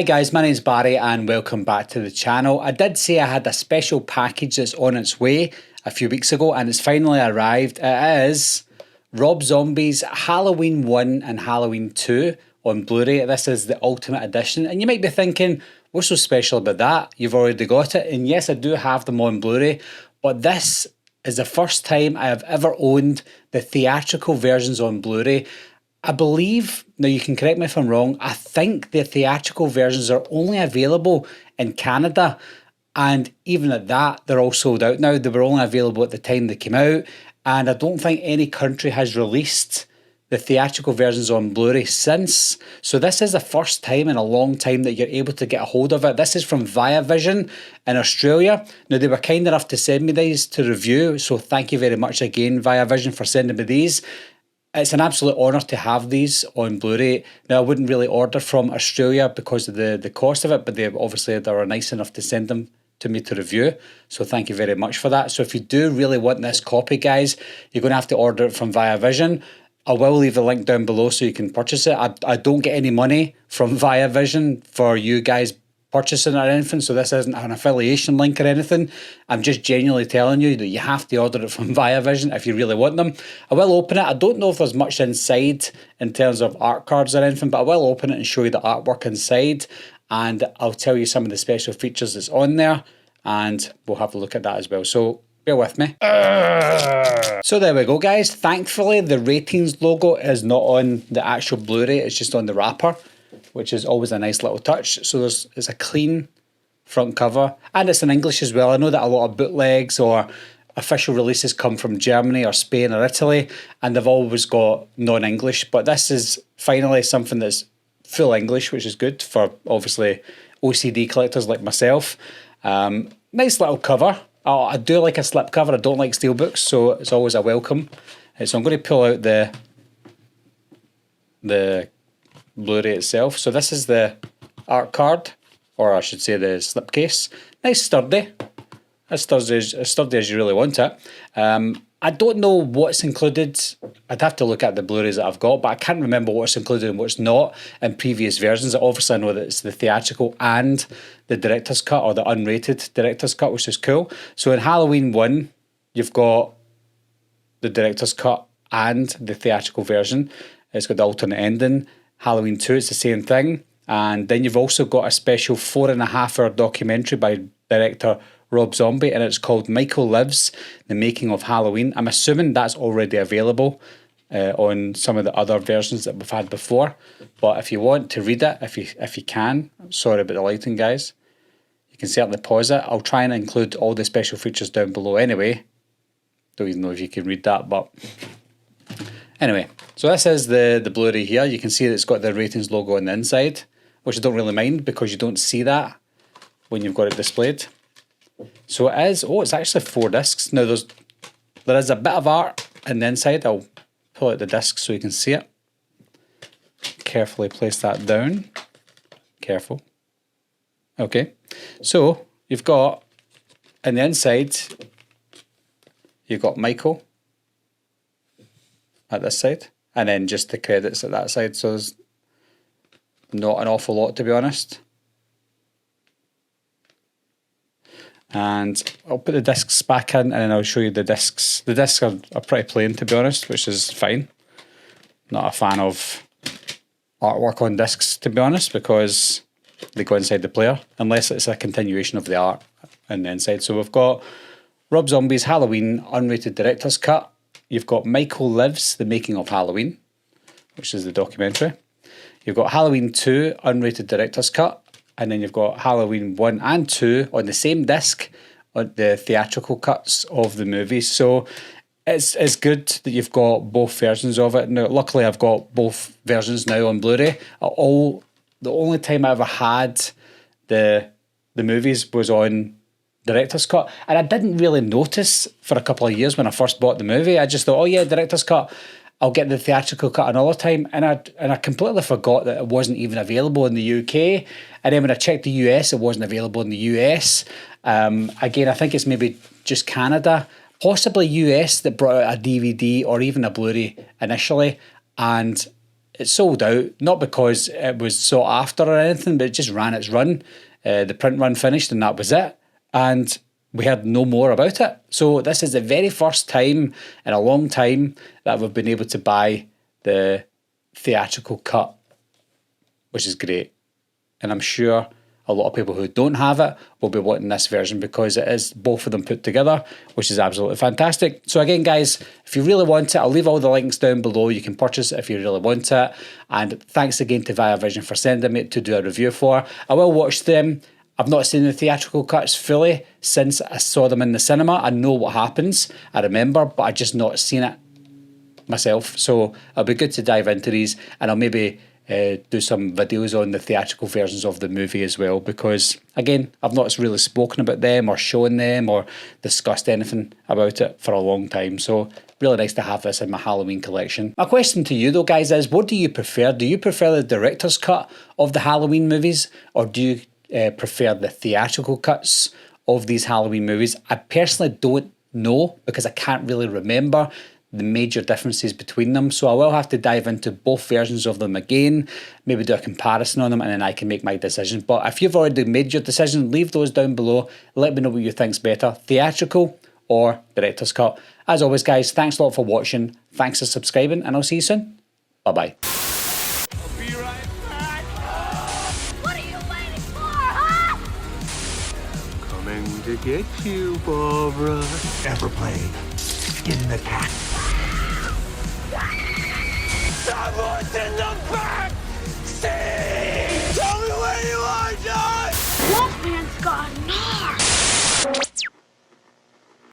Hi guys, my name's Barry and welcome back to the channel. I did say I had a special package that's on its way a few weeks ago and it's finally arrived. It is Rob Zombie's Halloween 1 and Halloween 2 on Blu-ray. This is the Ultimate Edition and you might be thinking, what's so special about that? You've already got it, and yes, I do have them on Blu-ray, but this is the first time I have ever owned the theatrical versions on Blu-ray. I believe, now you can correct me if I'm wrong, I think the theatrical versions are only available in Canada, and even at that, they're all sold out now. They were only available at the time they came out, and I don't think any country has released the theatrical versions on Blu-ray since. So this is the first time in a long time that you're able to get a hold of it. This is from Viavision in Australia. Now, they were kind enough to send me these to review, so thank you very much again, Viavision, for sending me these. It's an absolute honour to have these on Blu-ray. Now, I wouldn't really order from Australia because of the cost of it, but they were nice enough to send them to me to review. So thank you very much for that. So if you do really want this copy, guys, you're going to have to order it from Viavision. I will leave the link down below so you can purchase it. I don't get any money from Viavision for you guys purchasing or anything, so this isn't an affiliation link or anything. I'm just genuinely telling you that you have to order it from Viavision if you really want them. I will open it. I don't know if there's much inside in terms of art cards or anything, but I will open it and show you the artwork inside, and I'll tell you some of the special features that's on there, and we'll have a look at that as well. So bear with me. So there we go, guys. Thankfully, the ratings logo is not on the actual Blu-ray. It's just on the wrapper, which is always a nice little touch. So it's a clean front cover, and it's in English as well. I know that a lot of bootlegs or official releases come from Germany or Spain or Italy, and they've always got non-English, but this is finally something that's full English, which is good for obviously OCD collectors like myself. Nice little cover. I do like a slip cover. I don't like steelbooks, so it's always a welcome. So I'm going to pull out the Blu-ray itself. So this is the art card, or I should say the slipcase. Nice sturdy. As sturdy as you really want it. I don't know what's included. I'd have to look at the Blu-rays that I've got, but I can't remember what's included and what's not in previous versions. Obviously, I know that it's the theatrical and the director's cut, or the unrated director's cut, which is cool. So in Halloween 1, you've got the director's cut and the theatrical version. It's got the alternate ending. Halloween 2, it's the same thing. And then you've also got a special 4.5-hour documentary by director Rob Zombie, and it's called Michael Lives, The Making of Halloween. I'm assuming that's already available on some of the other versions that we've had before. But if you want to read it, if you can, I'm sorry about the lighting, guys, you can certainly pause it. I'll try and include all the special features down below anyway. Don't even know if you can read that, but anyway. So this is the Blu-ray here. You can see that it's got the ratings logo on the inside, which I don't really mind because you don't see that when you've got it displayed. So it is, it's actually 4 discs. Now there is a bit of art in the inside. I'll pull out the disc so you can see it. Carefully place that down. Careful. Okay. So you've got, in the inside, you've got Michael at this side, and then just the credits at that side. So there's not an awful lot, to be honest. And I'll put the discs back in, and then I'll show you the discs. The discs are pretty plain, to be honest, which is fine. Not a fan of artwork on discs, to be honest, because they go inside the player, unless it's a continuation of the art on the inside. So we've got Rob Zombie's Halloween unrated director's cut. You've got Michael Lives, The Making of Halloween, which is the documentary. You've got Halloween 2 unrated director's cut. And then you've got Halloween 1 and 2 on the same disc, on the theatrical cuts of the movies. So it's good that you've got both versions of it. Now, luckily, I've got both versions now on Blu-ray. The only time I ever had the movies was on director's cut, and I didn't really notice for a couple of years when I first bought the movie. I just thought, oh yeah, director's cut, I'll get the theatrical cut another time, and I completely forgot that it wasn't even available in the UK. And then when I checked the US, it wasn't available in the US. Again, I think it's maybe just Canada, possibly US, that brought out a DVD or even a Blu-ray initially, and it sold out, not because it was sought after or anything, but it just ran its run. The print run finished and that was it. And we heard no more about it. So this is the very first time in a long time that we've been able to buy the theatrical cut, which is great. And I'm sure a lot of people who don't have it will be wanting this version because it is both of them put together, which is absolutely fantastic. So again, guys, if you really want it, I'll leave all the links down below. You can purchase it if you really want it. And thanks again to Viavision for sending me to do a review for. I will watch them. I've not seen the theatrical cuts fully since I saw them in the cinema. I know what happens, I remember, but I've just not seen it myself. So it'll be good to dive into these, and I'll maybe do some videos on the theatrical versions of the movie as well, because again, I've not really spoken about them or shown them or discussed anything about it for a long time. So really nice to have this in my Halloween collection. My question to you though, guys, is what do you prefer? Do you prefer the director's cut of the Halloween movies, or do you prefer the theatrical cuts of these Halloween movies? I personally don't know because I can't really remember the major differences between them, so I will have to dive into both versions of them again, maybe do a comparison on them, and then I can make my decision. But if you've already made your decision, leave those down below. Let me know what you think's better, theatrical or director's cut. As always, guys, thanks a lot for watching, thanks for subscribing, and I'll see you soon. Bye bye. To get you, Barbara. Ever play Skin the Cat? Someone's in the back!